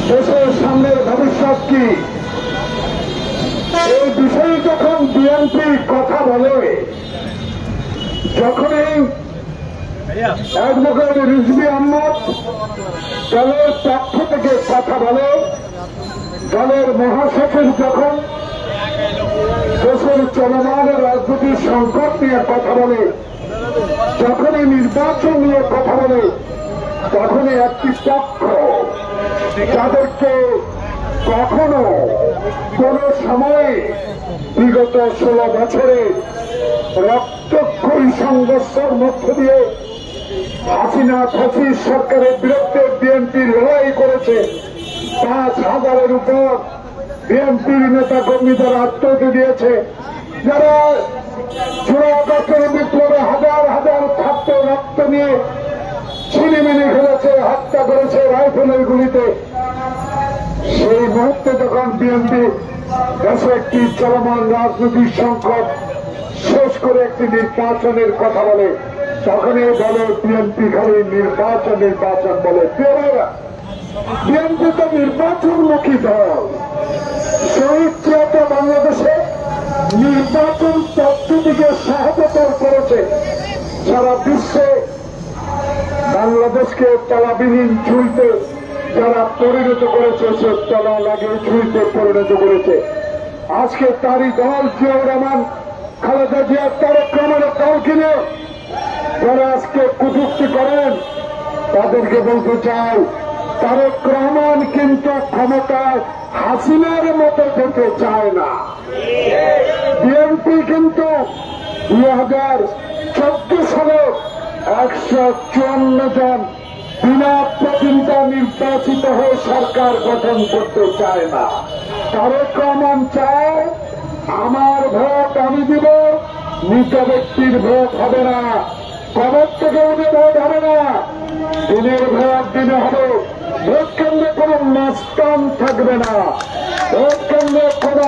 দেশের সামনের ভবিষ্যৎ কি, এই বিষয়ে যখন বিএনপি কথা বলে, যখনই অ্যাডভোকেট রিজভী আহমদ দলের পক্ষ থেকে কথা বলে, দলের মহাসচিব যখন দেশের চলমান রাজনৈতিক সংকট নিয়ে কথা বলে, যখনই নির্বাচন নিয়ে কথা বলে, তখনই একটি পক্ষ যাদেরকে কখনো কোন সময়ে বিগত 16 বছরে রক্তক্ষয়ী সংঘর্ষের মধ্য দিয়ে হাসিনা ফ্যাসিস্ট সরকারের বিরুদ্ধে বিএনপি লড়াই করেছে। 5,000-এর উপর বিএনপির নেতা কর্মী যারা আত্মহত্যা দিয়েছে, যারা 16 আগস্টের বিপ্লবে হাজার হাজার ছাত্র রক্ত নিয়ে ছিনিমিনি খেলেছে, হত্যা করেছে রাইফেলের গুলিতে। সেই মুহূর্তে যখন বিএনপি দেশে একটি চলমান রাজনৈতিক সংকট শেষ করে একটি নির্বাচনের কথা বলে, তখনই বলে বিএনপি খালি নির্বাচন বলে। বিএনপি তো নির্বাচনমুখী দল। শহীদ জিয়া বাংলাদেশে নির্বাচন পদ্ধতিকে সহজতর করেছে। সারা বিশ্বে বাংলাদেশকে তলাবিহীন ঝুলতে যারা পরিণত করেছে, সে তলা লাগিয়ে ঝুলতে পরিণত করেছে। আজকে তারই দল জিয়াউর রহমান, খালেদা জিয়া, তারেক রহমানের দল কিনে যারা আজকে কটূক্তি করেন, তাদেরকে বলতে চাই, তারেক রহমান কিন্তু ক্ষমতায় হাসিনার মতো যেতে চায় না। বিএনপি কিন্তু 2014 সালে 154 জন বিনা প্রতিনিধি নির্বাচিত হয়ে সরকার গঠন করতে চায় না। তারেক রহমান চায় আমার ভোট আমি দিব, মৃত ব্যক্তির ভোট হবে না, কবর থেকে উঠে ভোট হবে না, দিনের ভোট দিনে হবে। ভোট কেন্দ্রে কোন মাস্তান থাকবে না, ভোট কেন্দ্রে কোন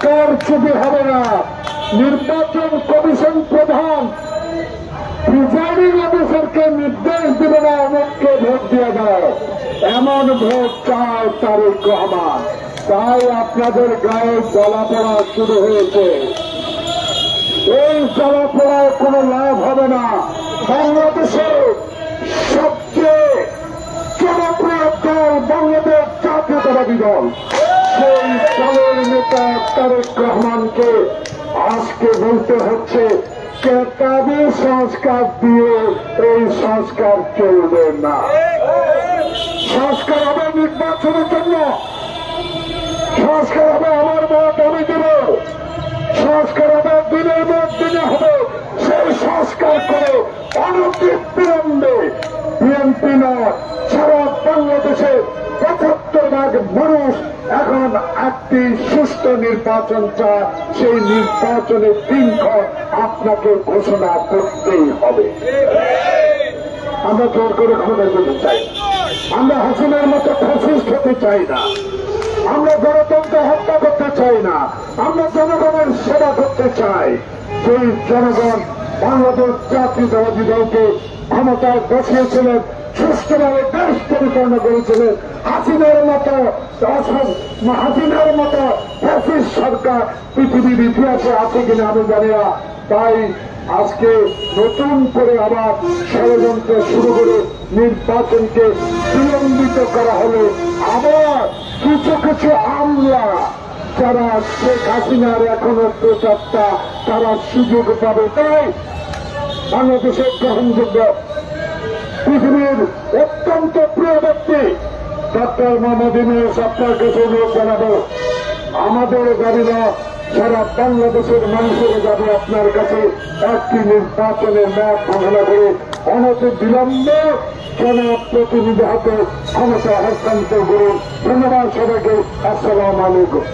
কারচুপি হবে না। নির্বাচন কমিশন প্রধান প্রিজাইডিং অফিসারকে নির্দেশ দিবে না অনেককে ভোট দিয়ে দাও, এমন ভোট চায় তারেক রহমান। তাই আপনাদের গায়ে জ্বলাপোড়া শুরু হয়েছে। এই জ্বলাপোড়ায় কোনো লাভ হবে না। বাংলাদেশের সবচেয়ে জনপ্রিয় দল বাংলাদেশ জাতীয়তাবাদী দল, সেই দলের নেতা তারেক রহমানকে আজকে বলতে হচ্ছে কেতাবি সংস্কার দিয়ে এই সংস্কার চলবে না। সংস্কার হবে নির্বাচনের জন্য, সংস্কার হবে আমার ভোট আমি দেব, সংস্কার হবে দিনের ভোট দিনে হবে। সেই সংস্কার করে অনতিবিলম্বে বিএনপি নয়, সারা বাংলাদেশের 75 ভাগ মানুষ এখন একটি সুষ্ঠু নির্বাচন চায়। সেই নির্বাচনের দিনক্ষণ আপনাকে ঘোষণা করতেই হবে। আমরা জোর করে ক্ষমতা করতে চাই, আমরা হাসিনার মতো ফ্যাসিস্ট হতে চাই না, আমরা গণতন্ত্র হত্যা করতে চাই না, আমরা জনগণের সেবা করতে চাই। সেই জনগণ বাংলাদেশ জাতীয়তাবাদী দলকে ক্ষমতায় বসিয়েছিলেন, সুষ্ঠুভাবে দেশ পরিচালনা করেছিলেন। হাসিনার মতো ফ্যাসিস্ট সরকার পৃথিবীর ইতিহাসে আছে কিনা আমি জানি না। তাই আজকে নতুন করে আবার ষড়যন্ত্র শুরু করে নির্বাচনকে বিলম্বিত করা হলে আবার কিছু কিছু আমলা যারা শেখ হাসিনার এখনো প্রচারটা, তারা সুযোগ পাবে। তাই বাংলাদেশের গ্রহণযোগ্য পৃথিবীর অত্যন্ত প্রিয় ব্যক্তি ডক্টর মোহাম্মদ ইউনূস আপনার কাছে অনুরোধ জানাবো, আমাদের গাড়ি না, সারা বাংলাদেশের মানুষের যাবে আপনার কাছে একটি নির্বাচনের ম্যাপ ঘোষণা করে অনতিবিলম্বে জনপ্রতিনিধি হাতে ক্ষমতা হস্তান্তর করুন। ধন্যবাদ সবাইকে। আসসালামু আলাইকুম।